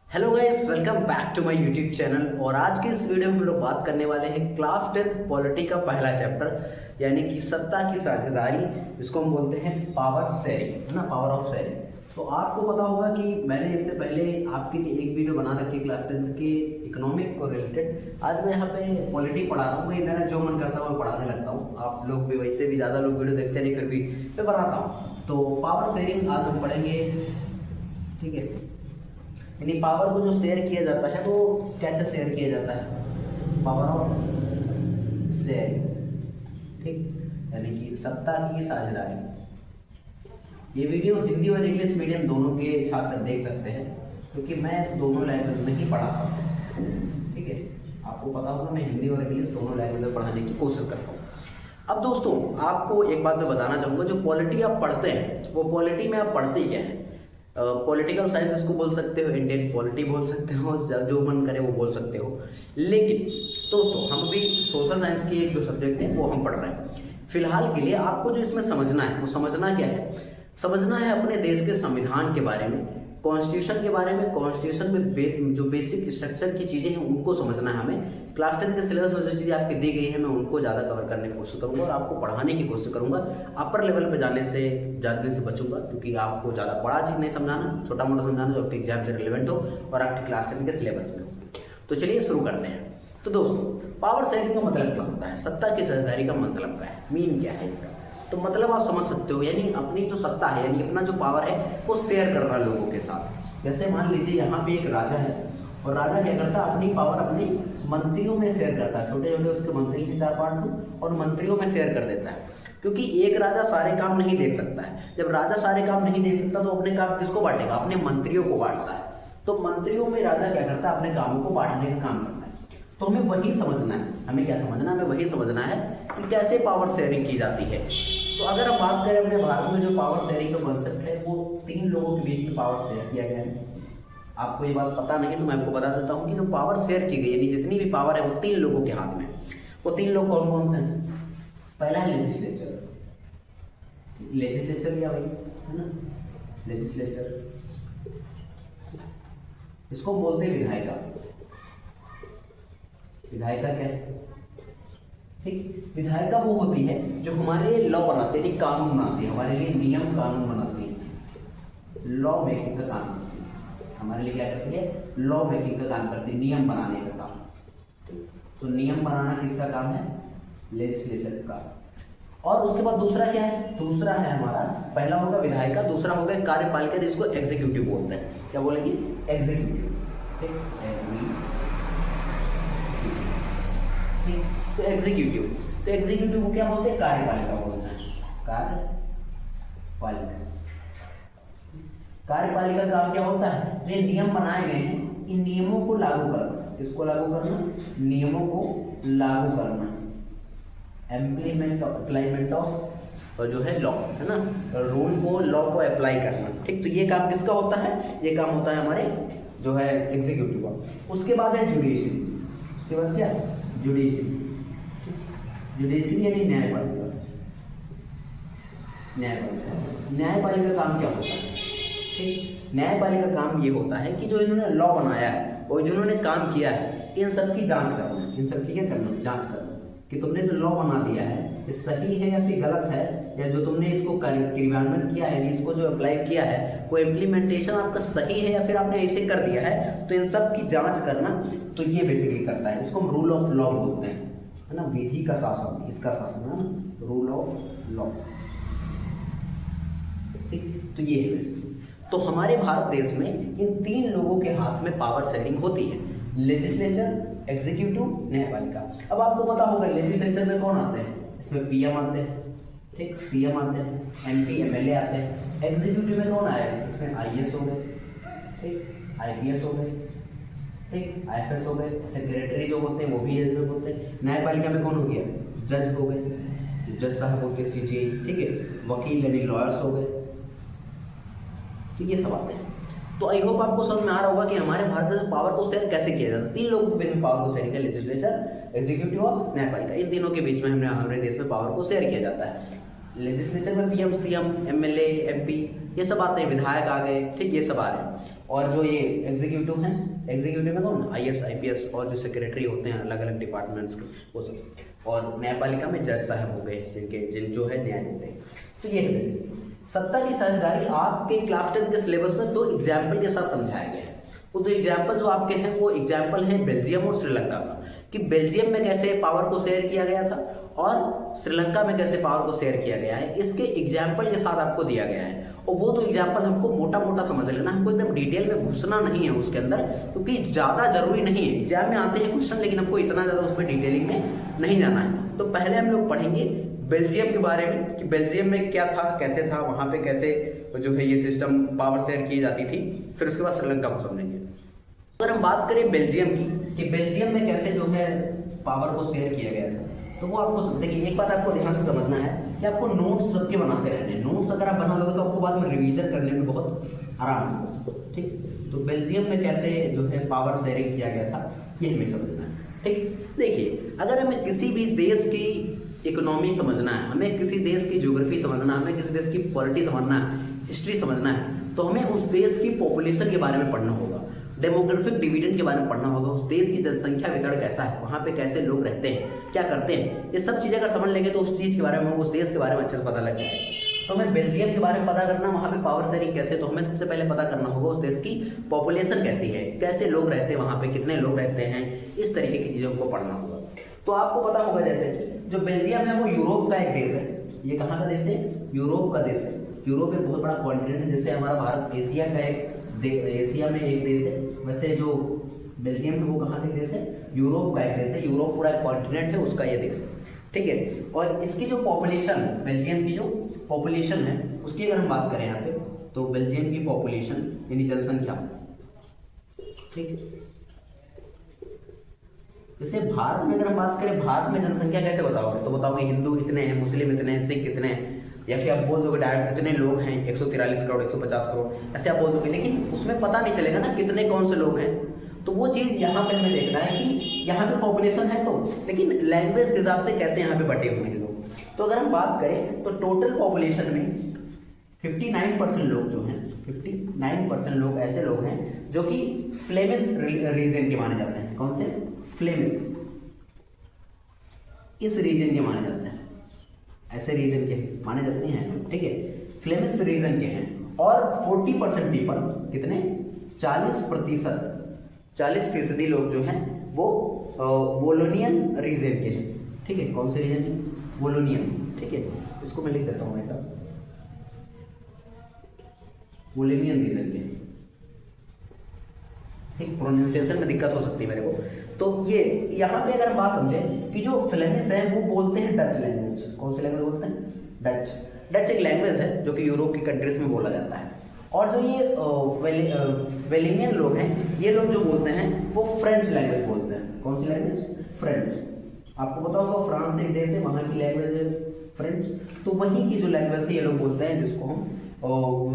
Hello guys, welcome back to my YouTube channel. और आज की इस वीडियो में हम लोग बात करने वाले हैं क्लास 10 पॉलिटी का पहला चैप्टर, यानी कि सत्ता की साझेदारी, जिसको हम बोलते हैं पावर शेयरिंग, है ना, पावर ऑफ शेयरिंग। तो आपको पता होगा कि मैंने इससे पहले आपके लिए एक वीडियो बना रखी है क्लास 10 के इकोनॉमिक को रिलेटेड। आज मैं यहाँ पे पॉलिटी पढ़ा रहा हूँ, मेरा जो मन करता है मैं पढ़ाने लगता हूँ। आप लोग भी वैसे भी ज़्यादा लोग वीडियो देखते नहीं, फिर भी मैं बनाता हूँ। तो पावर शेयरिंग आज हम पढ़ेंगे, ठीक है। यानी पावर को जो शेयर किया जाता है वो कैसे शेयर किया जाता है, पावर ऑफ शेयर, ठीक, यानी कि सत्ता की साझेदारी। ये वीडियो हिंदी और इंग्लिश मीडियम दोनों के छात्र देख सकते हैं, क्योंकि मैं दोनों लैंग्वेज में ही पढ़ाता हूँ, ठीक है। आपको पता होगा मैं हिंदी और इंग्लिश दोनों लैंग्वेज में पढ़ाने की कोशिश करता हूँ। अब दोस्तों, आपको एक बात मैं बताना चाहूँगा, जो पॉलिटी आप पढ़ते हैं वो पॉलिटी में आप पढ़ते क्या है। पॉलिटिकल साइंस इसको बोल सकते हो, इंडियन पॉलिटी बोल सकते हो, जो मन करे वो बोल सकते हो। लेकिन दोस्तों, हम अभी सोशल साइंस की एक जो सब्जेक्ट है वो हम पढ़ रहे हैं। फिलहाल के लिए आपको जो इसमें समझना है वो समझना क्या है, समझना है अपने देश के संविधान के बारे में, कॉन्स्टिट्यूशन के बारे में। कॉन्स्टिट्यूशन में जो बेसिक स्ट्रक्चर की चीज़ें हैं उनको समझना है हमें। क्लास 10 के सिलेबस में जो चीज़ें आपकी दी गई है मैं उनको ज़्यादा कवर करने की कोशिश करूँगा और आपको पढ़ाने की कोशिश करूँगा। अपर लेवल पे जाने से बचूंगा, क्योंकि आपको ज़्यादा बड़ा चीज़ नहीं समझाना, छोटा मोटा समझाना जो आपके एग्जाम से रिलेवेंट हो और आपकी क्लास 10 के सिलेबस में हो। तो चलिए शुरू करते हैं। तो दोस्तों, पावर शेयरिंग का मतलब क्या होता है, सत्ता की साझेदारी का मतलब क्या है, मीन क्या है इसका। तो मतलब आप समझ सकते हो, यानी अपनी जो सत्ता है, यानी अपना जो पावर है वो शेयर करना लोगों के साथ। जैसे मान लीजिए यहाँ पे एक राजा है और राजा क्या करता है, अपनी पावर अपने मंत्रियों में शेयर करता है। छोटे छोटे उसके मंत्री हैं 4-5 और मंत्रियों में शेयर कर देता है, क्योंकि एक राजा सारे काम नहीं देख सकता है। जब राजा सारे काम नहीं देख सकता तो अपने काम किसको बांटेगा, अपने मंत्रियों को बांटता है। तो मंत्रियों में राजा क्या करता है, अपने कामों को बांटने का काम करता है। तो हमें वही समझना है, हमें क्या समझना है, हमें वही समझना है कि कैसे पावर शेयरिंग की जाती है। तो अगर हम बात करें अपने भारत में, जो पावर शेयरिंग का कॉन्सेप्ट है वो 3 लोगों के बीच में पावर शेयर किया गया है। आपको ये बात पता नहीं तो मैं आपको बता देता हूँ कि जो पावर शेयर की गई, यानी जितनी भी पावर है वो 3 लोगों के हाथ में। वो 3 लोग कौन कौन से हैं। पहला है लेजिस्लेचर, लेजिस्लेचर लिया भाई, है ना, लेजिस्लेचर। इसको बोलते हैं विधायिका। विधायिका क्या है, ठीक। विधायिका वो होती है जो हमारे लिए लॉ बनाते हैं, कानून बनाती है, हमारे लिए नियम कानून बनाती है, लॉ मेकिंग का काम करती है। हमारे लिए क्या करती है, लॉ मेकिंग का काम करती है, नियम बनाने का काम। तो नियम बनाना किसका काम है, लेजिस्लेचर का। और उसके बाद दूसरा क्या है, दूसरा है हमारा, पहला होगा विधायिका, दूसरा होगा कार्यपालिका, जिसको एग्जीक्यूटिव बोलते हैं। क्या बोलेंगे, एग्जीक्यूटिव, ठीक, तो एग्जीक्यूटिव को क्या बोलते हैं, कार्यपालिका बोलते हैं, कार्यपालिका। कार्यपालिका का काम क्या होता है, जो ये नियम बनाए गए हैं इन नियमों को लागू करना। किसको लागू करना, नियमों को लागू करना, अप्लाइमेंट ऑफ जो है लॉ, है ना, रूल को, लॉ को अप्लाई करना, ठीक। तो ये काम किसका होता है, ये काम होता है हमारे जो है एग्जीक्यूटिव का। उसके बाद है जुडिशरी। उसके बाद क्या, जुडिशरी, जुडिशरी यानी न्यायपालिका। न्यायपालिका का काम क्या होता है, ठीक। न्यायपालिका का काम ये होता है कि जो इन्होंने लॉ बनाया है और जिन्होंने काम किया है इन सब की जांच करना है। इन सब की क्या करना, जांच करना कि तुमने जो लॉ बना दिया है ये सही है या फिर गलत है, या जो तुमने इसको क्रियान्वयन किया है, इसको जो अप्लाई किया है वो इम्प्लीमेंटेशन आपका सही है या फिर आपने ऐसे कर दिया है। तो इन सब की जांच करना, तो ये बेसिकली करता है। इसको हम रूल ऑफ लॉ बोलते हैं, है ना, विधि का शासन, इसका शासन, है ना, रूल ऑफ लॉ, ठीक। तो ये है बेसिकली। तो हमारे भारत देश में इन 3 लोगों के हाथ में पावर शेयरिंग होती है, लेजिस्लेचर, एग्जीक्यूटिव, न्यायपालिका। अब आपको पता होगा लेजिस्लेचर में कौन आते हैं, इसमें पीएम आते हैं, ठीक, सीएम आते हैं, एमपी एमएलए आते हैं। एग्जीक्यूटिव में कौन आएगा, इसमें आईएएस हो गए, ठीक, आईपीएस हो गए, ठीक, आईएफएस हो गए, सेक्रेटरी जो होते हैं वो भी ऐसे होते हैं। न्यायपालिका में कौन हो गया, जज हो गए, जज साहब हो गए, सीजेआई, ठीक है, वकील यानी लॉयर्स हो गए। तो ये सब आते हैं। तो आई होप आपको समझ में आ रहा होगा कि हमारे भारत में पावर को शेयर कैसे किया जाता है। 3 लोगों के बीच में पावर को शेयर किया, लेजिस्लेचर, एग्जीक्यूटिव और न्यायपालिका। इन तीनों के बीच में हमारे देश में पावर को शेयर किया जाता है। लेजिस्लेचर में पीएम, सीएम, एमएलए, एमपी, ये सब आते हैं, विधायक आ गए, ठीक, ये सब आ रहे हैं। और जो ये एग्जीक्यूटिव हैं, एग्जीक्यूटिव में कौन, IAS IPS और जो सेक्रेटरी होते हैं अलग अलग डिपार्टमेंट्स के वो सब, और न्यायपालिका में जज साहब हो गए जिन जो है न्याय देते हैं। तो ये है बेसिकली सत्ता की साझेदारी। आपके क्लास 10 के सिलेबस में 2 एग्जाम्पल के साथ समझाया गया है। वो 2 एग्जाम्पल जो आपके हैं वो एग्जाम्पल है बेल्जियम और श्रीलंका का, कि बेल्जियम में कैसे पावर को शेयर किया गया था और श्रीलंका में कैसे पावर को शेयर किया गया है, इसके एग्जाम्पल के साथ आपको दिया गया है। और वो 2 एग्जाम्पल हमको मोटा मोटा समझ लेना, हमको एकदम डिटेल में घुसना नहीं है उसके अंदर, क्योंकि ज़्यादा जरूरी नहीं है। एग्जाम में आते हैं क्वेश्चन, लेकिन हमको इतना ज़्यादा उसमें डिटेलिंग में नहीं जाना है। तो पहले हम लोग पढ़ेंगे बेल्जियम के बारे में, कि बेल्जियम में क्या था, कैसे था, वहाँ पे कैसे जो है ये सिस्टम पावर शेयर की जाती थी। फिर उसके बाद श्रीलंका को समझेंगे। अगर हम बात करें बेल्जियम की, कि बेल्जियम में कैसे जो है पावर को शेयर किया गया था, तो वो आपको देखिए एक बात आपको ध्यान से समझना है कि आपको नोट्स सबके बनाते रहने हैं। नोट्स अगर आप बना लोगे तो आपको बाद में रिवीजन करने में बहुत आराम होगा। ठीक, तो बेल्जियम में कैसे जो है पावर शेयरिंग किया गया था ये हमें समझना है। ठीक, देखिए अगर हमें किसी भी देश की इकोनॉमी समझना है, हमें किसी देश की ज्योग्राफी समझना है, हमें किसी देश की पॉलिटी समझना है, हिस्ट्री समझना है, तो हमें उस देश की पॉपुलेशन के बारे में पढ़ना होगा, डेमोग्राफिक डिविडेंड के बारे में पढ़ना होगा, उस देश की जनसंख्या वितरण कैसा है, वहाँ पे कैसे लोग रहते हैं, क्या करते हैं, ये सब चीज़ें अगर समझ लेंगे तो उस चीज़ के बारे में, उस देश के बारे में अच्छे से पता लग जाएगा। तो हमें बेल्जियम के बारे में पता करना, वहाँ पे पावर शेयरिंग कैसे, तो हमें सबसे पहले पता करना होगा उस देश की पॉपुलेशन कैसी है, कैसे लोग रहते हैं वहाँ पे, कितने लोग रहते हैं, इस तरीके की चीज़ों को पढ़ना होगा। तो आपको पता होगा जैसे जो बेल्जियम है वो यूरोप का एक देश है। ये कहाँ का देश है, यूरोप का देश है। यूरोप एक बहुत बड़ा कॉन्टिनेंट है, जैसे हमारा भारत एशिया का एशिया में एक देश है, वैसे जो बेल्जियम है वो कहाँ का देश है, यूरोप का एक देश है। यूरोप पूरा एक कॉन्टिनेंट है, उसका ये देश है। ठीक है, और इसकी जो पॉपुलेशन, बेल्जियम की जो पॉपुलेशन है उसकी अगर हम बात करें यहाँ पे, तो बेल्जियम की पॉपुलेशन यानी जनसंख्या, ठीक है, जैसे भारत में अगर हम बात करें, भारत में जनसंख्या कैसे बताओगे, तो बताओगे हिंदू इतने हैं, मुस्लिम इतने हैं, सिख इतने हैं, या फिर आप बोल दोगे डायरेक्ट इतने लोग हैं, 143 करोड़ 150 करोड़ ऐसे आप बोल दोगे, लेकिन उसमें पता नहीं चलेगा ना कितने कौन से लोग हैं। तो वो चीज़ यहाँ पे हमें देखना है कि यहाँ पे पॉपुलेशन है तो, लेकिन लैंग्वेज के हिसाब से कैसे यहाँ पे बटे हुए हैं लोग। तो अगर हम बात करें तो टोटल पॉपुलेशन में 59% लोग जो हैं, 59% लोग ऐसे लोग हैं जो कि फ्लेमिश रीजन के माने जाते हैं। कौन से, फ्लेमिश, इस रीजन के माने जाते हैं, ऐसे रीजन के माने जाते हैं। ठीक है, फ्लेमिश रीजन के हैं। और 40% पीपल, कितने, 40% लोग जो हैं वो वोलोनियन रीजन के हैं। ठीक है, कौन से रीजन, वोलोनियन। ठीक है, इसको मैं लिख देता हूँ ऐसा, वोलोनियन रीजन के। ठीक, प्रोनाउंसिएशन में दिक्कत हो सकती है मेरे को। तो ये यहाँ पे अगर बात समझें कि जो फ्लेमिश है वो बोलते हैं डच लैंग्वेज। कौन सी लैंग्वेज बोलते हैं, डच। डच एक लैंग्वेज है जो कि यूरोप की कंट्रीज में बोला जाता है। और जो ये वेलिनियन लोग हैं, ये लोग जो बोलते हैं वो फ्रेंच लैंग्वेज बोलते हैं। कौन सी लैंग्वेज, फ्रेंच। आपको पता होगा फ्रांस एक देश है, वहाँ की लैंग्वेज है फ्रेंच। तो वहीं की जो लैंग्वेज है ये लोग बोलते हैं, जिसको हम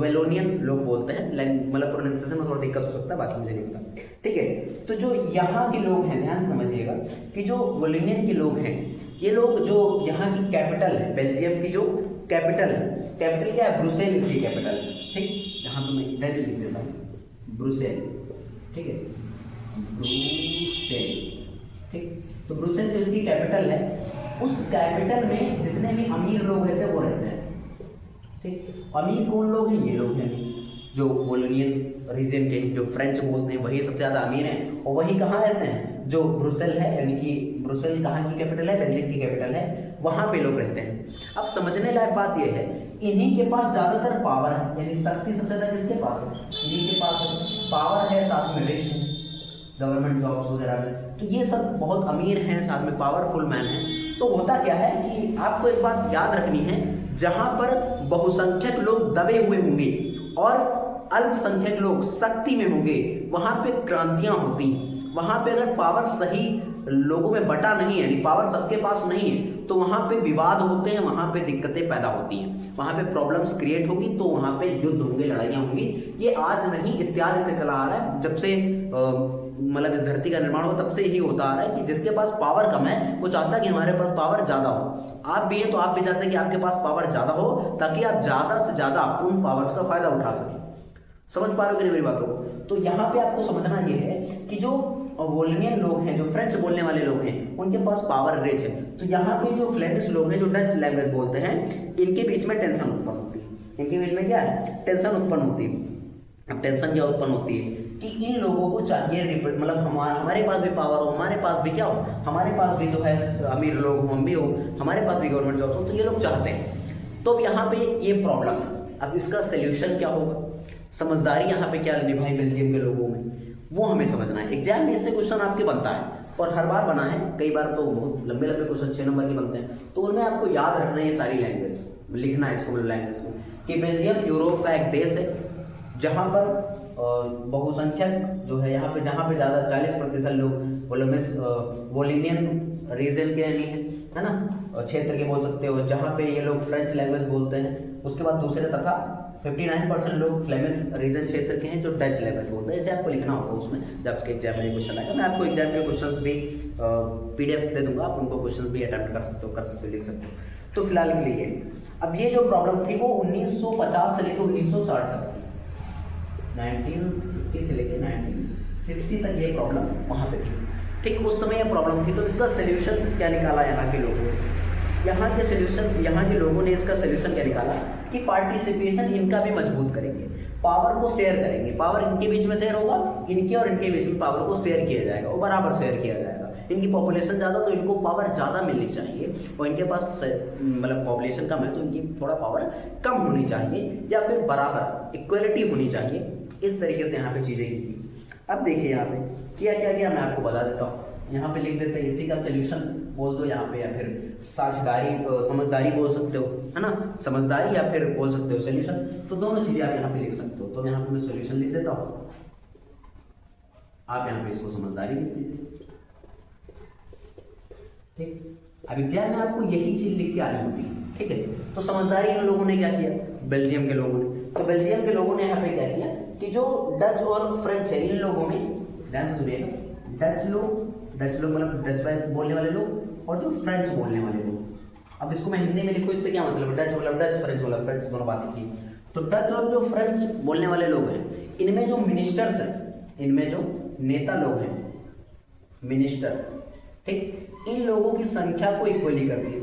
वेलोनियन लोग बोलते हैं। मतलब प्रोनाउंसिएशन में थोड़ा दिक्कत हो सकता है, बाकी मुझे नहीं पता। ठीक है, तो जो यहाँ के लोग हैं, ध्यान से समझिएगा कि जो वेलोनियन के लोग हैं, ये लोग जो यहाँ की कैपिटल है, बेल्जियम की जो कैपिटल है, कैपिटल क्या है, ब्रुसेल इसकी कैपिटल है। ठीक, यहाँ तो मैं इधर लिख देता हूँ, ब्रुसेल। ठीक है, ब्रुसेल। ठीक, तो ब्रुसेल जो इसकी कैपिटल है, उस कैपिटल में जितने भी अमीर लोग रहते हैं वो रहते हैं। ठीक, अमीर कौन लोग हैं, ये लोग हैं जो वोलोनियन रीजन के, जो फ्रेंच बोलते हैं, वही सबसे ज़्यादा अमीर हैं। और वही कहाँ रहते हैं, जो ब्रुसेल है, यानी कि ब्रुसेल कहाँ की कैपिटल है, बेल्जियम की कैपिटल है, वहाँ पे लोग रहते हैं। अब समझने लायक बात यह है, इन्हीं के पास ज़्यादातर पावर है, यानी शक्ति सबसे ज़्यादा किसके पास है, इन्हीं के पास है। पावर है, साथ में रिच है, गवर्नमेंट जॉब्स वगैरह में, तो ये सब बहुत अमीर हैं, साथ में पावरफुल मैन हैं। तो होता क्या है कि आपको एक बात याद रखनी है, जहां पर बहुसंख्यक लोग दबे हुए होंगे और अल्पसंख्यक लोग शक्ति में होंगे, वहां पे क्रांतियां होती। वहां पे अगर पावर सही लोगों में बटा नहीं है, यानी पावर सबके पास नहीं है, तो वहां पे विवाद होते हैं, वहां पे दिक्कतें पैदा होती हैं, वहां पे प्रॉब्लम्स क्रिएट होगी, तो वहां पे युद्ध होंगे, लड़ाइयां होंगी। ये आज नहीं, इत्यादि से चला आ रहा है, जब से मतलब इस धरती का निर्माण हो तब से ही होता आ रहा है कि जिसके पास पावर कम है वो चाहता है कि हमारे पास पावर ज़्यादा हो। आप भी हैं तो आप भी चाहते हैं कि आपके पास पावर ज़्यादा हो, ताकि आप ज़्यादा से ज़्यादा उन पावर्स का फ़ायदा उठा सकें। समझ पा रहे हो कि नहीं मेरी बातों को? तो यहाँ पे आपको समझना ये है कि जो वोलिनियन लोग हैं, जो फ्रेंच बोलने वाले लोग हैं, उनके पास पावर रिच है। तो यहाँ पे जो फ्लैमिश लोग हैं, जो डच लैंग्वेज बोलते हैं, इनके बीच में टेंशन उत्पन्न होती है। इनके बीच में क्या है? टेंशन उत्पन्न होती है। अब टेंशन क्या उत्पन्न होती है कि इन लोगों को चाहिए मतलब हमारे पास भी पावर हो, हमारे पास भी क्या हो, हमारे पास भी जो है अमीर लोग हो, हम भी हो, हमारे पास भी गवर्नमेंट जॉब हो, तो ये लोग चाहते हैं। तो अब यहाँ पे ये प्रॉब्लम है। अब इसका सोल्यूशन क्या होगा? समझदारी यहाँ पे क्या निभाई बेल्जियम के लोगों में, वो हमें समझना है। एग्जाम में इससे क्वेश्चन आपके बनता है और हर बार बना है, कई बार तो बहुत लंबे लंबे क्वेश्चन 6 नंबर के बनते हैं। तो उनमें आपको याद रखना है ये सारी लैंग्वेज, लिखना है इसको लैंग्वेज में कि बेल्जियम यूरोप का एक देश है जहाँ पर बहुसंख्यक जो है, यहाँ पे जहाँ पे ज़्यादा 40% लोग वोलिनियन रीजन के नहीं है ना, क्षेत्र के बोल सकते हो, जहाँ पे ये लोग फ्रेंच लैंग्वेज बोलते हैं। उसके बाद दूसरे तथा 59% लोग फ्लेमिश रीजन क्षेत्र के हैं जो डच लैंग्वेज बोलते हैं। ऐसे आपको लिखना होगा उसमें जब आपके एग्जाम में क्वेश्चन आएगा। मैं आपको एग्जाम के क्वेश्चंस भी PDF दे दूंगा, आप उनको क्वेश्चंस भी अटेम्प्ट कर सकते हो, लिख सकते हो। तो फिलहाल के लिए अब ये जो प्रॉब्लम थी वो 1950 से लेकर 1960 तक, 1950 से लेकर 1960 तक ये प्रॉब्लम वहाँ पे थी। ठीक, उस समय ये प्रॉब्लम थी। तो इसका सोल्यूशन क्या निकाला यहाँ के लोगों ने? यहाँ के लोगों ने इसका सोल्यूशन क्या निकाला कि पार्टिसिपेशन इनका भी मजबूत करेंगे, पावर को शेयर करेंगे। पावर इनके बीच में शेयर होगा, इनके और इनके बीच में पावर को शेयर किया जाएगा और बराबर शेयर किया जाएगा। इनकी पॉपुलेशन ज़्यादा तो इनको पावर ज़्यादा मिलनी चाहिए, और इनके पास मतलब पॉपुलेशन कम है तो इनकी थोड़ा पावर कम होनी चाहिए, या फिर बराबर इक्वलिटी होनी चाहिए। इस तरीके से यहाँ पे चीज़ें की थी। अब देखिए यहाँ पे क्या क्या किया, मैं आपको बता देता हूँ। यहाँ पे लिख देते हैं, इसी का सोल्यूशन बोल दो यहाँ पे, या फिर समझदारी बोल सकते हो, है ना, समझदारी, या फिर बोल सकते हो सोल्यूशन। तो दोनों चीजें आप यहाँ पे लिख सकते हो। तो यहाँ पे मैं सोल्यूशन लिख देता हूँ, आप यहाँ पे इसको समझदारी लिख दीजिए। ठीक, अब एग्जाम में आपको यही चीज लिख के आनी होती है। ठीक है, तो समझदारी इन लोगों ने क्या किया, बेल्जियम के लोगों ने। तो बेल्जियम के लोगों ने यहाँ पे क्या किया कि जो डच और फ्रेंच है, इन लोगों में ध्यान से सुनिएगा, डच लोग मतलब डच बोलने वाले लोग और जो फ्रेंच बोलने वाले लोग। अब इसको मैं हिंदी में लिखूँ, इससे क्या मतलब, डच मतलब डच, फ्रेंच मतलब फ्रेंच, दोनों बातें की। तो डच और जो फ्रेंच बोलने वाले लोग हैं, इनमें जो मिनिस्टर्स हैं, इनमें जो नेता लोग हैं, मिनिस्टर, ठीक, इन लोगों की संख्या को इक्वली कर दिए।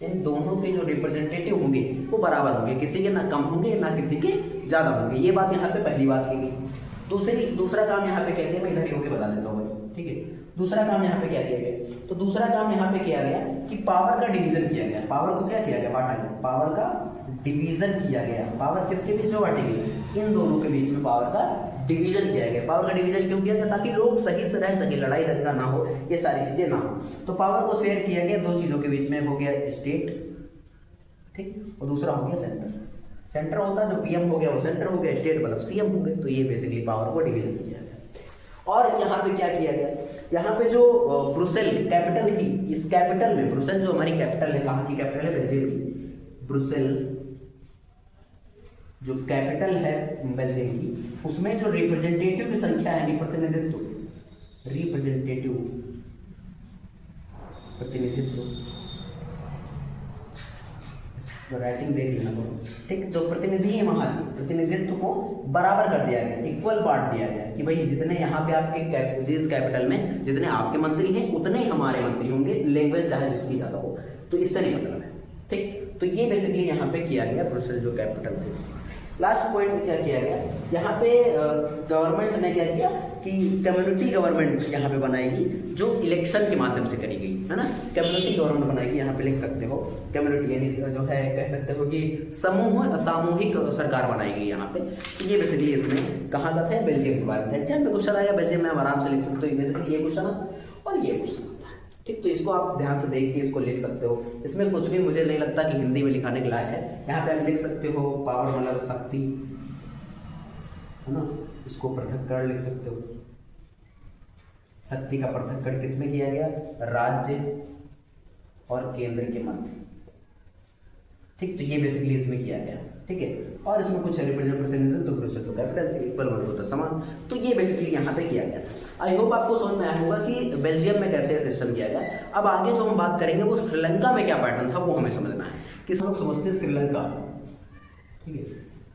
इन दोनों के जो रिप्रेजेंटेटिव होंगे वो बराबर होंगे, किसी के ना कम होंगे ना किसी के ज्यादा होंगे। ये बात यहाँ पे पहली बात की गई। दूसरा काम यहाँ पे क्या किया, मैं इधर ही होके बता देता हूँ भाई। ठीक है, दूसरा काम यहाँ पे क्या किया गया, तो दूसरा काम यहाँ पे किया गया कि पावर का डिवीजन किया गया। पावर को क्या किया गया, बांटा गया, पावर का डिवीजन किया गया। पावर किसके बीच में बांटी गई, इन दोनों के बीच में पावर का डिवीजन किया गया। पावर का डिवीजन क्यों किया गया, ताकि लोग सही से रह सके, लड़ाई दंगा ना हो, ये सारी चीजें ना हो। तो पावर को शेयर किया गया दो चीजों के बीच में, हो गया स्टेट, ठीक, और दूसरा हो गया सेंटर। सेंटर होता जो PM हो गया वो सेंटर हो गया, स्टेट मतलब CM हो गए। तो ये बेसिकली पावर को डिवीजन किया गया। और यहाँ पे क्या किया गया, यहाँ पे जो ब्रुसेल कैपिटल थी, इस कैपिटल में, ब्रुसेल जो हमारी कैपिटल है, कहाँ की कैपिटल है, बेल्जियम की। ब्रुसेल जो कैपिटल है बेल्जियम की, उसमें जो रिप्रेजेंटेटिव की संख्या है, प्रतिनिधित्व, राइटिंग देख लेना करो, ठीक। तो प्रतिनिधि है वहाँ की, प्रतिनिधित्व को बराबर कर दिया गया, इक्वल बांट दिया गया कि भाई जितने यहाँ पे आपके जिस कैपिटल में जितने आपके मंत्री हैं उतने ही हमारे मंत्री होंगे, लैंग्वेज चाहे जिसकी ज़्यादा हो। तो इससे नहीं मतलब है, ठीक। तो ये बेसिकली यहाँ पे किया गया, ब्रुसेल जो कैपिटल थी। लास्ट पॉइंट में क्या किया गया, यहाँ पे गवर्नमेंट ने क्या किया कि कम्युनिटी गवर्नमेंट यहाँ पे बनाएगी, जो इलेक्शन के माध्यम से करी गई, है ना। कम्युनिटी गवर्नमेंट बनाएगी, यहाँ पे लिख सकते हो कम्युनिटी, यानी जो है कह सकते हो कि सामूहिक सरकार बनाएगी यहाँ पे। तो ये बेसिकली इसमें कहाँ का था, बेल्जियम के बारे में था। जब क्वेश्चन आएगा बेल्जियम में हम आराम से लिख सकते हो, बेसिकली ये क्वेश्चन और ये क्वेश्चन, ठीक। तो इसको आप ध्यान से देख के इसको लिख सकते हो। इसमें कुछ भी मुझे नहीं लगता कि हिंदी में लिखाने के लायक है। यहाँ पे आप लिख सकते हो पावर मतलब शक्ति, है ना, इसको पृथक्करण लिख सकते हो। शक्ति का पृथक्करण किसमें किया गया, राज्य और केंद्र के मध्य, ठीक। तो ये बेसिकली इसमें किया गया, ठीक है। और इसमें कुछ प्रतिनिधित्व तो ब्रुसेल तो कैपिटल इक्वल होता समान। तो ये बेसिकली यहाँ पे किया गया था। आई होप आपको समझ में आया होगा कि बेल्जियम में कैसे सिस्टम किया गया। अब आगे जो हम बात करेंगे वो श्रीलंका में क्या पैटर्न था, वो हमें समझना है। कि हम लोग समझते हैं श्रीलंका, ठीक है,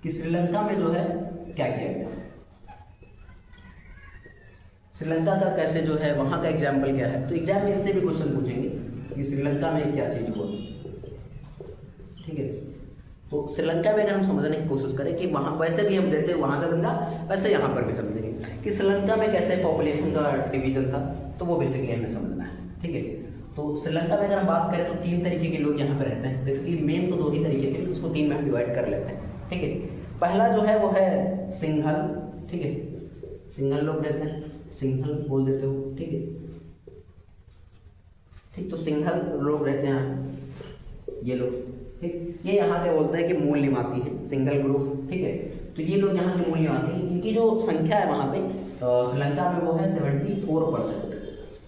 कि श्रीलंका में जो है क्या किया गया। श्रीलंका का कैसे जो है वहाँ का एग्जाम्पल क्या है, तो एग्जाम में इससे भी क्वेश्चन पूछेंगे कि श्रीलंका में क्या चीज़ हुआ। ठीक है, तो श्रीलंका में अगर हम समझने की कोशिश करें कि वहाँ वैसे भी हम जैसे वहाँ का समझा वैसे यहाँ पर भी समझेंगे कि श्रीलंका में कैसे पॉपुलेशन का डिवीजन था, तो वो बेसिकली हमें समझना है। ठीक है, तो श्रीलंका में अगर हम बात करें तो 3 तरीके के लोग यहाँ पर रहते हैं। बेसिकली मेन तो 2 ही तरीके थे, उसको 3 में हम डिवाइड कर लेते हैं। ठीक है, पहला जो है वो है सिंघल। ठीक है, सिंघल लोग रहते हैं, सिंघल बोल देते हो। ठीक है, ठीक, तो सिंघल लोग रहते हैं ये लोग। ठीक, ये यहाँ पे बोलते हैं कि मूल निवासी है, सिंगल ग्रुप। ठीक है, तो ये लोग यहाँ के मूल निवासी हैं। इनकी जो संख्या है वहाँ पे श्रीलंका में वो है 74%।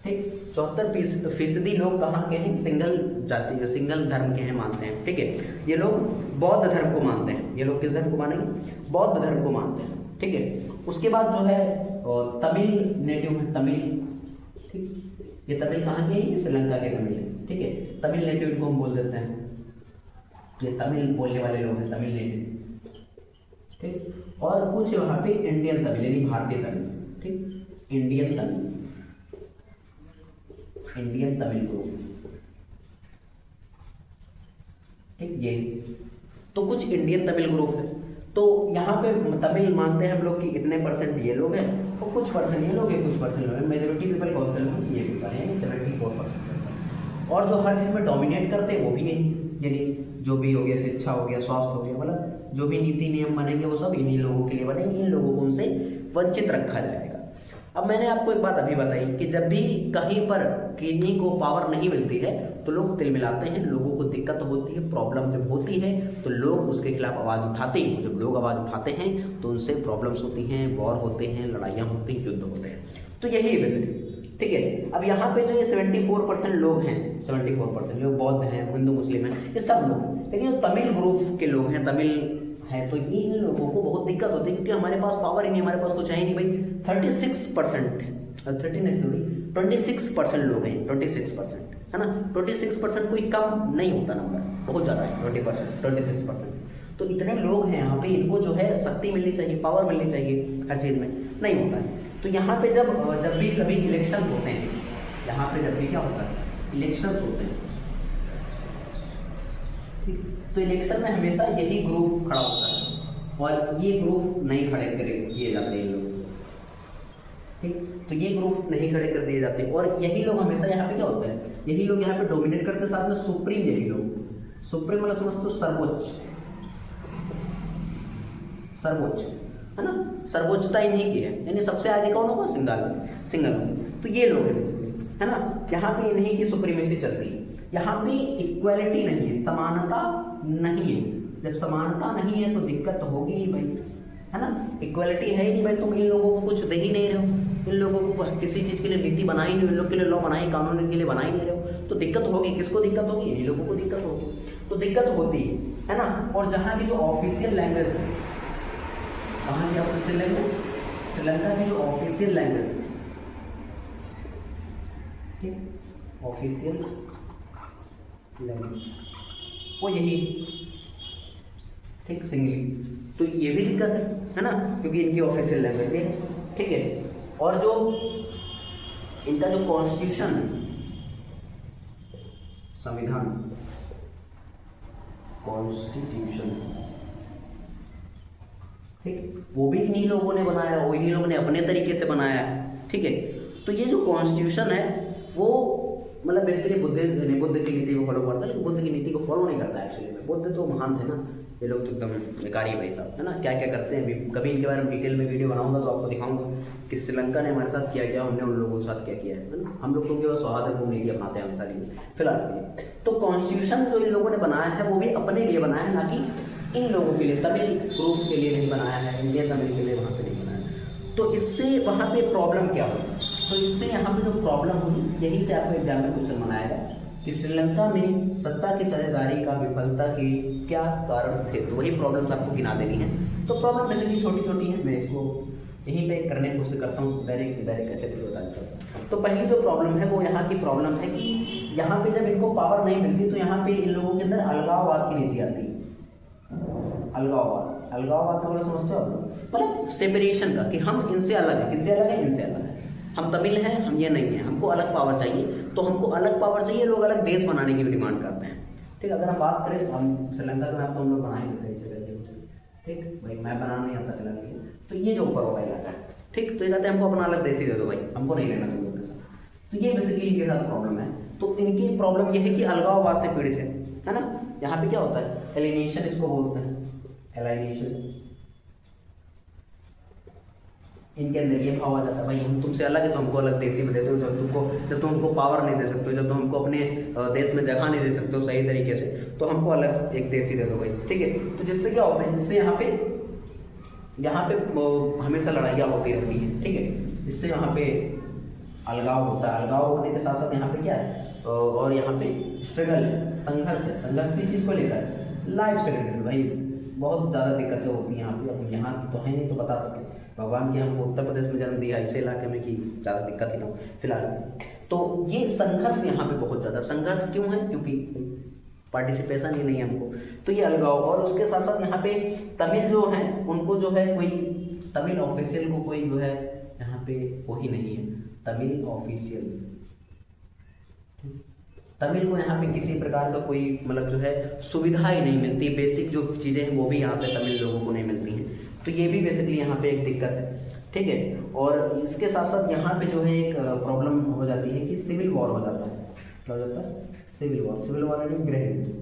ठीक, 74% लोग कहाँ के हैं, सिंगल जाति सिंगल धर्म के हैं, मानते हैं। ठीक है, ये लोग बौद्ध धर्म को मानते हैं। ये लोग किस धर्म को मानेंगे, बौद्ध धर्म को मानते हैं। ठीक है, उसके बाद जो है तमिल नेटिव है, तमिल। ठीक, ये तमिल कहाँ के हैं, श्रीलंका के तमिल है। ठीक है, तमिल नेटिव इनको हम बोल देते हैं, ये तमिल बोलने वाले लोग हैं, तमिल नेटिव। ठीक, और कुछ वहाँ पे इंडियन तमिल यानी भारतीय तमिल। ठीक, Indian Tamil, Indian Tamil group. ठीक, ये तो कुछ इंडियन तमिल ग्रुप है। तो यहाँ पे तमिल मानते हैं हम लोग कि इतने % ये लोग हैं और कुछ % ये लोग हैं, कुछ % लोग हैं। मेजोरिटी पीपल कौन से लोग, ये पीपल है, यानी 74%। और जो हर चीज़ में डोमिनेट करते हैं वो भी यही, यानी जो भी हो गया, शिक्षा हो गया, स्वास्थ्य हो गया, मतलब जो भी नीति नियम बनेंगे वो सब इन्हीं लोगों के लिए बनेंगे। इन लोगों को उनसे वंचित रखा जाएगा। अब मैंने आपको एक बात अभी बताई कि जब भी कहीं पर किन्हीं को पावर नहीं मिलती है तो लोग तिल मिलाते हैं, लोगों को दिक्कत होती है, प्रॉब्लम जब होती है तो लोग उसके खिलाफ आवाज़ उठाते हैं। जब लोग आवाज़ उठाते हैं तो उनसे प्रॉब्लम्स होती हैं, वॉर होते हैं, लड़ाइयाँ होती हैं, युद्ध होते हैं। तो यही है बेसिकली। ठीक है, अब यहाँ पे जो ये 74% लोग हैं, 74% लोग बौद्ध हैं, हिंदू मुस्लिम हैं, ये सब लोग, लेकिन जो तमिल ग्रुप के लोग हैं, तमिल है, तो ये इन लोगों को बहुत दिक्कत होती है क्योंकि हमारे पास पावर ही नहीं, हमारे पास कुछ है ही नहीं भाई। 36% है, 26% लोग हैं, 26% है ना। 26% कोई कम नहीं होता नंबर, बहुत ज़्यादा है 20%, 26%। तो इतने लोग हैं यहाँ पे, इनको जो है शक्ति मिलनी चाहिए, पावर मिलनी चाहिए हर चीज़ में, नहीं होता है। तो यहाँ पे जब भी कभी इलेक्शन होते हैं, यहाँ पे जब भी क्या होता है, इलेक्शंस होते हैं, तो इलेक्शन में हमेशा यही ग्रुप खड़ा होता है और ये ग्रुप नहीं खड़े किए जाते हैं लोग। ठीक, तो ये ग्रुप नहीं खड़े कर दिए जाते और यही लोग हमेशा यहाँ पे क्या होता है, यही लोग यहाँ पे डोमिनेट करते हैं। साथ में सुप्रीम, यही लोग सुप्रीम मतलब समझ तो सर्वोच्च, सर्वोच्च है ना, सर्वोच्चता इन्हीं की है, यानी सबसे आगे कौन होगा, सिंगल। तो ये लोग है बेसिकली, है ना। यहाँ पे इन्हीं की सुप्रीमेसी चलती है। यहाँ पे इक्वालिटी नहीं है, समानता नहीं है। जब समानता नहीं है तो दिक्कत होगी ही भाई, है ना। इक्वालिटी है ही नहीं भाई, तुम इन लोगों को कुछ दे ही नहीं रहे हो, इन लोगों को किसी चीज़ के लिए नीति बनाई नहीं, इन लोग के लिए लॉ बनाई, कानून के लिए बना ही नहीं रहे हो, तो दिक्कत होगी। किसको दिक्कत होगी, इन लोगों को दिक्कत होगी। तो दिक्कत होती है ना। और जहाँ की जो ऑफिशियल लैंग्वेज है, कहाँ की ऑफिशियल लैंग्वेज, श्रीलंका की जो ऑफिशियल लैंग्वेज है, ठीक, ऑफिशियल लैंग्वेज वो यही, ठीक, सिंगली। तो ये भी दिक्कत है ना, क्योंकि इनकी ऑफिशियल लैंग्वेज है, ठीक है। और जो इनका जो कॉन्स्टिट्यूशन है, संविधान, कॉन्स्टिट्यूशन, ठीक, वो भी इन्हीं लोगों ने बनाया, वो इन्हीं लोगों ने अपने तरीके से बनाया, ठीक है। तो ये जो कॉन्स्टिट्यूशन है वो मतलब बेसिकली बुद्ध की नीति को फॉलो करता है, लेकिन बुद्ध की नीति को फॉलो नहीं करता है एक्चुअली में। बुद्ध तो महान थे ना, ये लोग तो एकदम बेकार ही भाई साहब, है ना। क्या क्या करते हैं, कभी इनके बारे में डिटेल में वीडियो बनाऊंगा तो आपको दिखाऊंगा कि श्रीलंका ने हमारे साथ क्या किया, हमने उन लोगों के साथ क्या किया है ना। हम लोग तो केवल सौहार्दपूर्ण नीति अपनाते हैं हमेशा लिए, फिलहाल के लिए। तो कॉन्स्टिट्यूशन जो इन लोगों ने बनाया है वो भी अपने लिए बनाया है, ना कि इन लोगों के लिए, तमिल ग्रुप के लिए नहीं बनाया है, इंडियन तमिल के लिए वहाँ पे नहीं बनाया। तो इससे वहाँ पे प्रॉब्लम क्या हुई, तो इससे यहाँ पे जो प्रॉब्लम हुई, यहीं से आपको एग्जाम में क्वेश्चन बनाएगा कि श्रीलंका में सत्ता की साझेदारी का विफलता के क्या कारण थे। तो वही प्रॉब्लम्स आपको गिना देनी है। तो प्रॉब्लम बेसिकली छोटी छोटी है, मैं इसको यहीं पे करने की कोशिश करता हूँ, डायरेक्ट कैसे भी बता देता हूँ। तो पहली जो प्रॉब्लम है वो यहाँ की प्रॉब्लम है कि यहाँ पे जब इनको पावर नहीं मिलती तो यहाँ पे इन लोगों के अंदर अलगाववाद की नीति आती है, अलगाववाद। अलगाव बात का मतलब समझते हो आप लोग, मतलब सेपरेशन का, कि हम इनसे अलग है, किनसे अलग है, इनसे अलग है, हम तमिल हैं, हम ये नहीं है, हमको अलग पावर चाहिए। तो हमको अलग पावर चाहिए, लोग अलग देश बनाने की भी डिमांड करते हैं। ठीक, अगर हम बात करें, हम श्रीलंका का तो हम लोग बना ही लेते हैं इसे वैसे कुछ। ठीक भाई, मैं बनाना नहीं आता फिलहाल ये, तो ये जो ऊपर वाला इलाका है, ठीक, तो ये कहते हैं हमको अपना अलग देश ही दे दो भाई, हमको नहीं रहना तुम लोग के साथ। तो ये बेसिकली इनके साथ प्रॉब्लम है। तो इनकी प्रॉब्लम ये है कि अलगाववाद से पीड़ित है ना। यहाँ पे क्या होता है, एलिनेशन इसको बोलते हैं, एलाइनेशन। इनके अंदर ये भाव आ जाता है भाई हम तुमसे अलग है तो हमको अलग देश ही में देते हो, जब तुम हमको पावर नहीं दे सकते हो, जब तुम हमको अपने देश में जगह नहीं दे सकते हो सही तरीके से, तो हमको अलग एक देश ही दे दो भाई। ठीक है, तो जिससे क्या होता है, जिससे यहाँ पे हमेशा लड़ाइयाँ होती रहती हैं। ठीक है, इससे यहाँ पे अलगाव होता है। अलगाव होने के साथ साथ यहाँ पे क्या है, और यहाँ पे स्ट्रगल है, संघर्ष है। संघर्ष किस चीज़ को लेकर, लाइफ से रिलेटेड भाई, बहुत ज़्यादा दिक्कतें होती हैं यहाँ पे। अब यहाँ तो है नहीं तो बता सके, भगवान के हमको उत्तर प्रदेश में जन्म दिया ऐसे इलाके में कि ज़्यादा दिक्कत ही ना हो फिलहाल। तो ये संघर्ष यहाँ पे बहुत ज़्यादा, संघर्ष क्यों है, क्योंकि पार्टिसिपेशन ही नहीं है हमको, तो ये अलगाव। और उसके साथ साथ यहाँ पे तमिल जो है उनको जो है कोई तमिल ऑफिशियल को कोई जो है यहाँ पे वही नहीं है, तमिल ऑफिशियल, तमिल को यहाँ पे किसी प्रकार का कोई मतलब जो है सुविधा ही नहीं मिलती, बेसिक जो चीज़ें हैं वो भी यहाँ पे तमिल लोगों को नहीं मिलती हैं। तो ये भी बेसिकली यहाँ पे एक दिक्कत है। ठीक है, और इसके साथ साथ यहाँ पे जो है एक प्रॉब्लम हो जाती है कि सिविल वॉर हो जाता है। क्या हो जाता है, सिविल वॉर। सिविल वॉर यानी गृह युद्ध।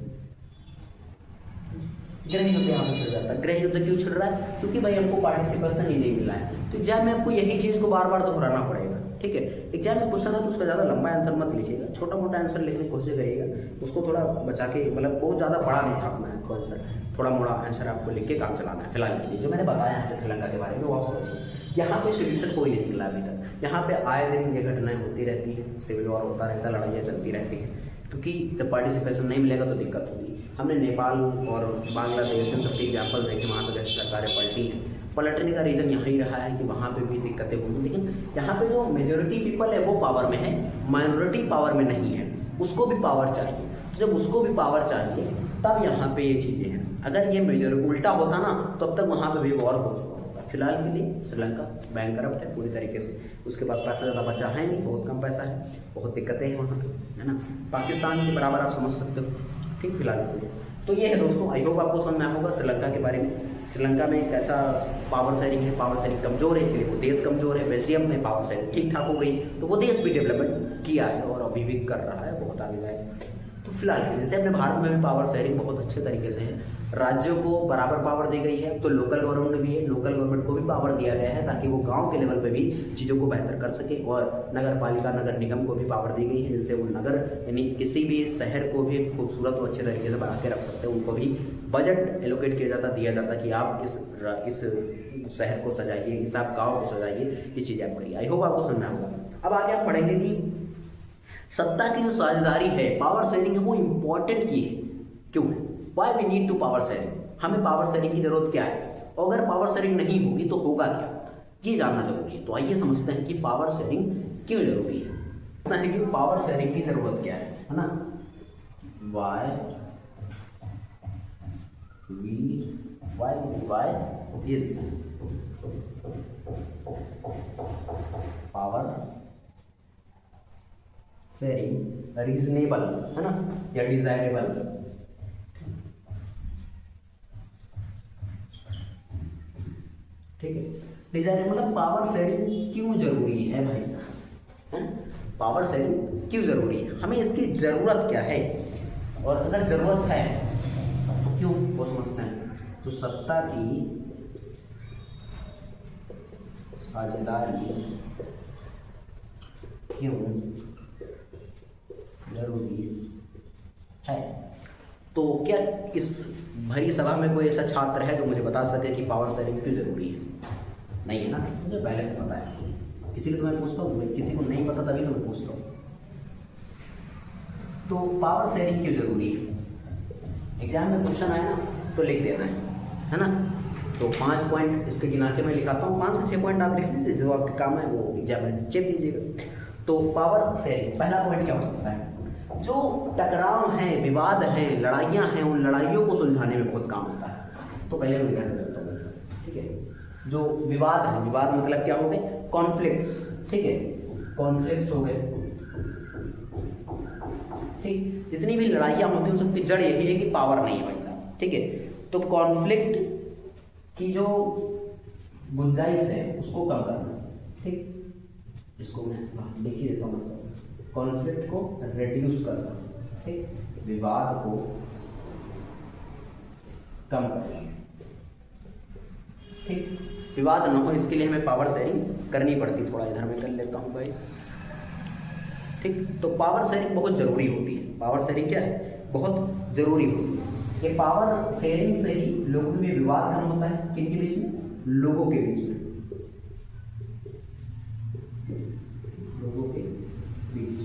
गृह युद्ध यहाँ पे छिड़ जाता है। गृह युद्ध क्यों छिड़ रहा है, क्योंकि भाई हमको पार्टिसिपेशन ही नहीं मिला है। तो एग्जाम में आपको यही चीज़ को बार बार दोहराना पड़ेगा। ठीक है, एग्जाम में क्वेश्चन है तो उसका ज़्यादा लंबा आंसर मत लिखिएगा, छोटा मोटा आंसर लिखने की कोशिश करिएगा, उसको थोड़ा बचा के, मतलब बहुत ज़्यादा बड़ा नहीं छापना है आपको आंसर, थोड़ा मोड़ा आंसर आपको लिख के काम चलाना है फिलहाल के लिए। जो मैंने बताया यहाँ पे श्रीलंका के बारे में वो आप समझिए। यहाँ पे सोल्यूशन कोई नहीं निकला अभी तक। यहाँ पे आए दिन ये घटनाएं होती रहती हैं, सिविल वॉर होता रहता है, लड़ाइयाँ चलती रहती हैं, क्योंकि जब पार्टिसिपेशन नहीं मिलेगा तो दिक्कत होगी। हमने नेपाल और बांग्लादेश इन सबके एग्जाम्पल देखे, वहाँ पर कैसे सरकारें पलटी हैं। पलटने का रीज़न यही रहा है कि वहाँ पे भी दिक्कतें होंगी, लेकिन यहाँ पे जो मेजोरिटी पीपल है वो पावर में है, माइनॉरिटी पावर में नहीं है, उसको भी पावर चाहिए। तो जब उसको भी पावर चाहिए तब यहाँ पे ये चीज़ें हैं। अगर ये मेजर उल्टा होता ना तो अब तक वहाँ पे भी वॉर हो चुका होता। फिलहाल के लिए श्रीलंका बैंकरप्ट है पूरी तरीके से, उसके पास पैसा ज़्यादा बचा है नहीं, बहुत कम पैसा है, बहुत दिक्कतें हैं वहाँ पे, है ना। पाकिस्तान के बराबर आप समझ सकते हो। ठीक, फिलहाल के लिए तो ये है दोस्तों। आई होप आपको समझ में आया होगा श्रीलंका के बारे में। श्रीलंका में कैसा पावर शेयरिंग है, पावर शेयरिंग कमज़ोर है इसलिए वो देश कमज़ोर है। बेल्जियम में पावर शेयरिंग ठीक ठाक हो गई तो वो देश भी डेवलपमेंट किया है और अभी भी कर रहा है, बहुत आगे जाएगा। तो फिलहाल के जैसे अपने भारत में भी पावर शेयरिंग बहुत अच्छे तरीके से है, राज्यों को बराबर पावर दी गई है, तो लोकल गवर्नमेंट भी है, लोकल गवर्नमेंट को भी पावर दिया गया है ताकि वो गांव के लेवल पे भी चीज़ों को बेहतर कर सके। और नगर पालिका, नगर निगम को भी पावर दी गई है, जिनसे वो नगर यानी किसी भी शहर को भी खूबसूरत और अच्छे तरीके से बना के रख सकते हैं। उनको भी बजट एलोकेट किया जाता, दिया जाता कि आप इस शहर को सजाइए, इस आप गाँव को सजाइए, ये चीज़ें आप करिए। आई होप आपको समझना होगा। अब आगे आप पढ़ेंगे कि सत्ता की जो साझेदारी है, पावर शेयरिंग है, वो इम्पॉर्टेंट की है, क्यों है, why we need to power sharing, हमें पावर शेयरिंग की जरूरत क्या है, और अगर पावर शेयरिंग नहीं होगी तो होगा क्या, ये जानना जरूरी है। तो आइए समझते हैं कि पावर शेयरिंग क्यों जरूरी है। समझते हैं कि पावर शेयरिंग की जरूरत क्या है ना। Why is power sharing reasonable, है ना, या डिजायरेबल। ठीक है, डिजायरेबल मतलब पावर शेयरिंग क्यों जरूरी है भाई साहब, है पावर शेयरिंग क्यों जरूरी है, हमें इसकी जरूरत क्या है, और अगर जरूरत है तो क्यों, वो समझते हैं। तो सत्ता की साझेदारी क्यों जरूरी है। तो क्या इस भरी सभा में कोई ऐसा छात्र है जो मुझे बता सके कि पावर शेयरिंग क्यों जरूरी है? नहीं है ना, मुझे पहले से पता है, इसीलिए तो मैं पूछता हूँ, किसी को नहीं पता तभी तो मैं पूछता हूँ। तो पावर शेयरिंग क्यों जरूरी है, एग्जाम में क्वेश्चन आए ना तो लिख देना है ना। तो 5 पॉइंट इसके गिना के मैं लिखाता हूँ, 5 से 6 पॉइंट आप लिख लीजिए, जो आपके काम है वो एग्जाम में चेक कीजिएगा। तो पावर शेयरिंग पहला पॉइंट क्या हो सकता है, जो टकराव हैं, विवाद हैं, लड़ाइयाँ हैं, उन लड़ाइयों को सुलझाने में बहुत काम होता है। तो पहले मैं लिखा सकता हूँ जो विवाद है, विवाद मतलब क्या हो गए, कॉन्फ्लिक्ट्स, ठीक है, कॉन्फ्लिक्ट्स हो गए, ठीक, जितनी भी लड़ाइयाँ होती हैं उन सबकी जड़ यही है कि पावर नहीं है भाई साहब, ठीक है। तो कॉन्फ्लिक्ट की जो गुंजाइश है उसको कम करना, ठीक, इसको मैं लिख ही देता हूँ सर, कॉन्फ्लिक्ट को रिड्यूस करना, ठीक, विवाद को कम करना, ठीक, विवाद न हो इसके लिए हमें पावर शेयरिंग करनी पड़ती। थोड़ा इधर में कर लेता हूँ गाइस, ठीक। तो पावर शेयरिंग बहुत जरूरी होती है, पावर शेयरिंग क्या है, बहुत जरूरी होती है। ये पावर शेयरिंग से ही लोगों में विवाद कम होता है, किन के बीच में, लोगों के बीच में, लोगों के बीच,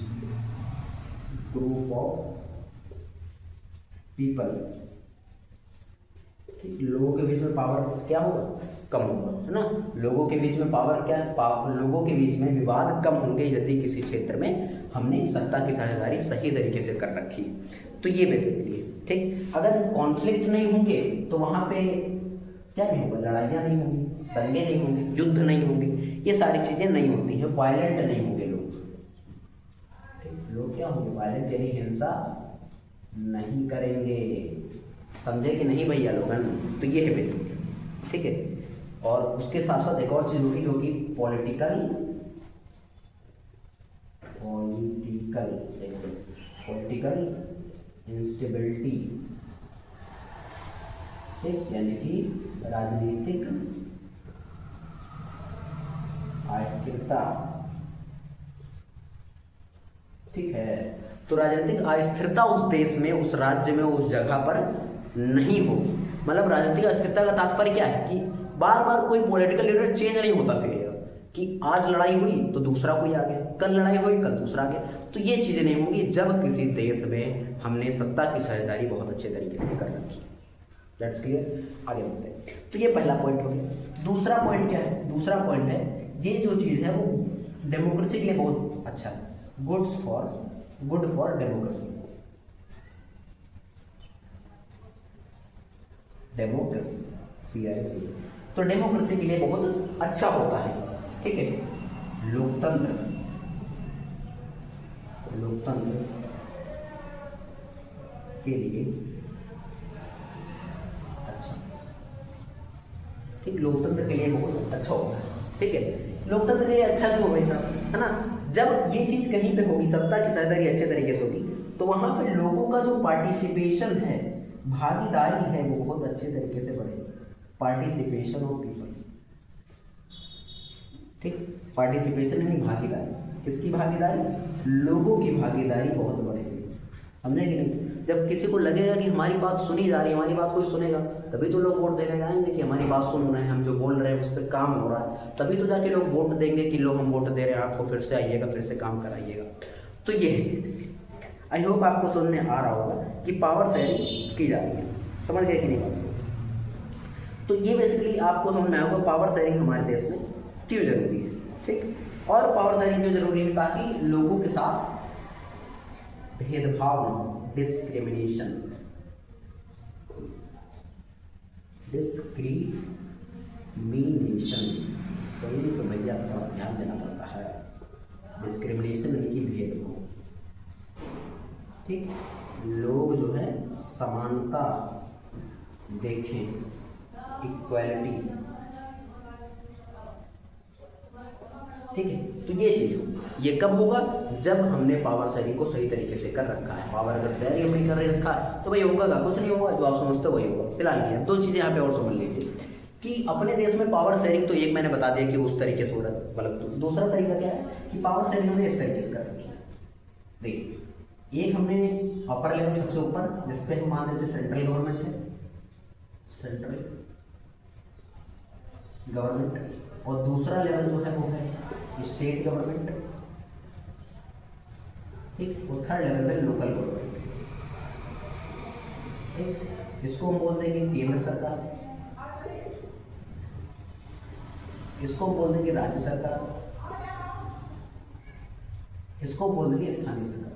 ग्रुप ऑफ पीपल, ठीक, लोगों के बीच में पावर क्या होगा, कम होगा, है ना। लोगों के बीच में पावर क्या है, लोगों के बीच में विवाद कम होंगे यदि किसी क्षेत्र में हमने सत्ता की साझेदारी सही तरीके से कर रखी है। तो ये बेसिकली है, ठीक। अगर कॉन्फ्लिक्ट नहीं होंगे तो वहां पे क्या नहीं होगा, लड़ाइयाँ नहीं होंगी, दंगे नहीं होंगे, युद्ध नहीं होंगे, ये सारी चीजें नहीं होती हैं, वायलेंट नहीं होंगे लोग, लोग क्या होंगे, वायलेंट यानी हिंसा नहीं करेंगे, समझे कि नहीं भैया लोगन। तो ये है बेसिकली, ठीक है। और उसके साथ साथ एक और चीज होगी जो कि पॉलिटिकल इंस्टेबिलिटी, ठीक, यानी कि राजनीतिक अस्थिरता, ठीक है। तो राजनीतिक अस्थिरता उस देश में, उस राज्य में, उस जगह पर नहीं होगी। मतलब राजनीतिक अस्थिरता का तात्पर्य क्या है कि बार बार कोई पॉलिटिकल लीडर चेंज नहीं होता फिरेगा, कि आज लड़ाई हुई तो दूसरा कोई आ गया, कल लड़ाई हुई कल दूसरा आ गया। तो ये चीजें नहीं होंगी जब किसी देश में हमने सत्ता की साझेदारी बहुत अच्छे तरीके से कर रखी। दैट्स क्लियर, आगे बढ़ते हैं। तो ये पहला पॉइंट हो गया। दूसरा पॉइंट क्या है, दूसरा पॉइंट है ये जो चीज है वो डेमोक्रेसी के लिए बहुत अच्छा है, good for democracy, democracy CIC, तो डेमोक्रेसी के लिए बहुत अच्छा होता है, ठीक है। लोकतंत्र के लिए अच्छा, ठीक, लोकतंत्र के लिए बहुत अच्छा होता है, ठीक है। लोकतंत्र के लिए अच्छा क्यों भाई साहब, है ना। जब ये चीज कहीं पे होगी, सत्ता की साझेदारी अच्छे तरीके से होगी, तो वहां पे लोगों का जो पार्टिसिपेशन है, भागीदारी है, वो बहुत अच्छे तरीके से बढ़ेगी। पार्टिसिपेशन ऑफ पीपल, ठीक, पार्टिसिपेशन यानी भागीदारी, किसकी भागीदारी, लोगों की भागीदारी बहुत बढ़ेगी, हमने कि नहीं। जब किसी को लगेगा कि हमारी बात सुनी जा रही है, हमारी बात कोई सुनेगा, तभी तो लोग वोट देने जाएंगे कि हमारी बात सुन रहे हैं, हम जो बोल रहे हैं उस पर काम हो रहा है, तभी तो जाके लोग वोट देंगे कि लोग हम वोट दे रहे हैं, आपको फिर से आइएगा, फिर से काम कराइएगा। तो ये है बेसिकली। आई होप आपको समझ में आ रहा होगा कि पावर शेयरिंग की जा रही है, समझ गए कि नहीं बात। तो ये बेसिकली आपको समझ में आएगा पावर शेयरिंग हमारे देश में क्यों जरूरी है, ठीक। और पावर शेयरिंग क्यों जरूरी है, ताकि लोगों के साथ भेदभाव न हो, डिस्क्रिमिनेशन स्पेलिंग तो भैया थोड़ा ध्यान देना पड़ता है। डिस्क्रिमिनेशन यानी कि भेदभाव, ठीक, लोग जो है समानता देखें, इक्वालिटी, ठीक है। तो ये चीज हो, ये कब होगा, जब हमने पावर शेयरिंग को सही तरीके से कर रखा है। पावर अगर शेयरिंग नहीं कर रखा है तो भाई होगा का कुछ नहीं होगा, जो आप समझते हो वही होगा। फिलहाल ये दो चीजें यहाँ पे और समझ लीजिए कि अपने देश में पावर शेयरिंग तो एक मैंने बता दिया कि उस तरीके से हो रहा है, मतलब तो दूसरा तरीका क्या है कि पावर शेयरिंग हमने इस तरीके से कर रखी है। देखिए, एक हमने अपर लेवल सबसे ऊपर, जिसपे हम मान लेते सेंट्रल गवर्नमेंट है, सेंट्रल गवर्नमेंट, और दूसरा लेवल जो है वो है स्टेट गवर्नमेंट, ठीक, और थर्ड लेवल है लोकल गवर्नमेंट, ठीक। इसको हम बोल देंगे केंद्र सरकार, इसको बोल देंगे राज्य सरकार, इसको बोल देंगे स्थानीय सरकार।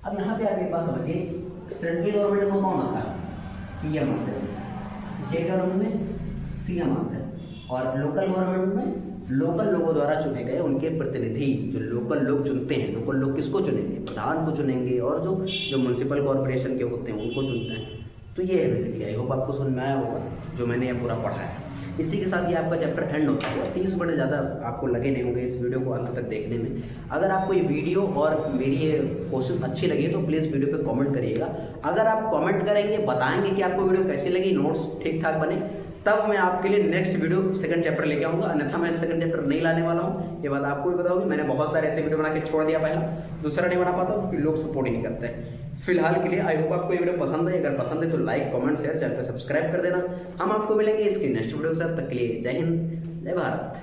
अब यहाँ पे आप एक बात समझिए, सेंट्रल गवर्नमेंट में कौन आता है, पीएम आते हैं, स्टेट गवर्नमेंट में सीएम आते हैं, और लोकल गवर्नमेंट में लोकल लोगों द्वारा चुने गए उनके प्रतिनिधि, जो लोकल लोग चुनते हैं। लोकल लोग किसको चुनेंगे? प्रधान को चुनेंगे, और जो म्यूनसिपल कॉरपोरेशन के होते हैं उनको चुनते हैं। तो ये है बेसिकली। आई होप आपको समझ में आया होगा जो मैंने ये पूरा पढ़ा है। इसी के साथ ये आपका चैप्टर एंड होता है। 30 मिनट ज़्यादा आपको लगे नहीं होंगे इस वीडियो को अंत तक देखने में। अगर आपको ये वीडियो और मेरी ये क्वेश्चन अच्छी लगी तो प्लीज़ वीडियो पे कमेंट करिएगा। अगर आप कमेंट करेंगे, बताएंगे कि आपको वीडियो कैसी लगी, नोट्स ठीक ठाक बने, तब मैं आपके लिए नेक्स्ट वीडियो सेकंड चैप्टर लेके आऊँगा। अन्यथा मैं सेकंड चैप्टर नहीं लाने वाला हूँ, ये बात आपको भी पता होगी। मैंने बहुत सारे ऐसे वीडियो बना के छोड़ दिया, पहला दूसरा नहीं बना पाता क्योंकि लोग सपोर्ट ही नहीं करते। फिलहाल के लिए आई होप आपको ये वीडियो पसंद है। अगर पसंद है तो लाइक, कमेंट, शेयर, चैनल पर सब्सक्राइब कर देना। हम आपको मिलेंगे इसकी नेक्स्ट वीडियो के साथ। तक के लिए जय हिंद, जय भारत।